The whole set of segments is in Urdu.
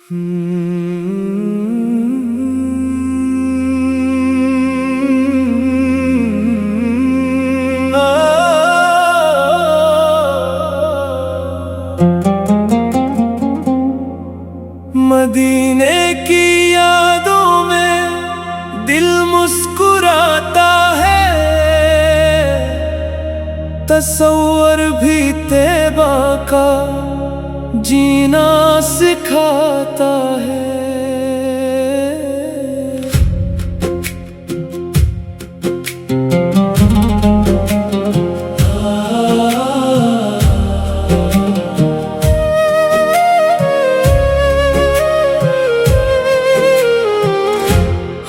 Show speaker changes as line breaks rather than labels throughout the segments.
مدینے کی یادوں میں دل مسکراتا ہے، تصور بھی طیبہ کا جینا سکھاتا ہے۔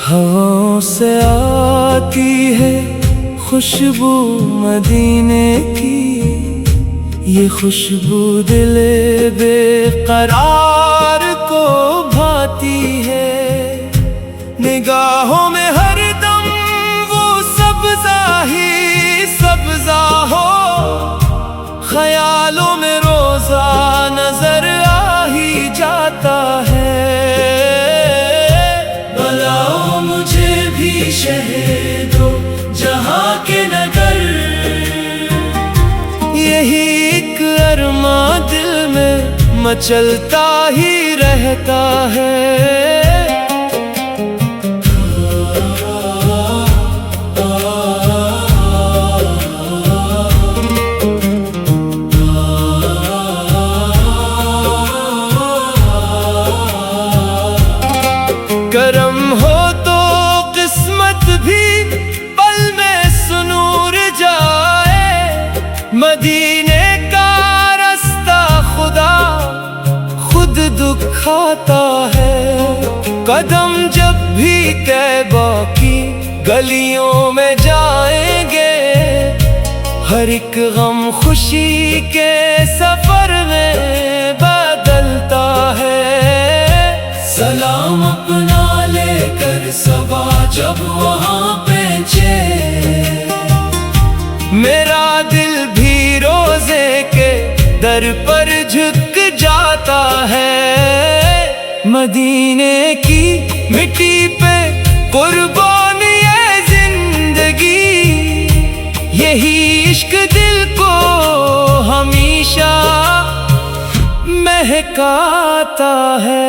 ہواؤں سے آتی ہے خوشبو مدینے کی، یہ خوشبو دل بے قرار کو بھاتی ہے۔ نگاہوں میں ہر دم وہ سبزہ ہی سبزہ ہو، خیالوں میں روزہ نظر آ ہی جاتا ہے۔ بلاؤ مجھے بھی شہر دو جہاں کے نگر، یہی ایک ارماں دل میں مچلتا ہی رہتا ہے۔ کرم ہو تو قسمت بھی پل میں سنور جائے، مدینے کا رستہ خدا خود دکھاتا ہے۔ قدم جب بھی طیبہ کی گلیوں میں جائیں گے، ہر ایک غم خوشی کے سفر میں بدلتا ہے۔ سلام اپنا لے کر صبا جب وہاں پہنچے، میرا دل بھی روزے کے در پر جھک جاتا ہے۔ مدینے کی مٹی پہ قربان یہ زندگی، یہی عشق دل کو ہمیشہ مہکاتا ہے۔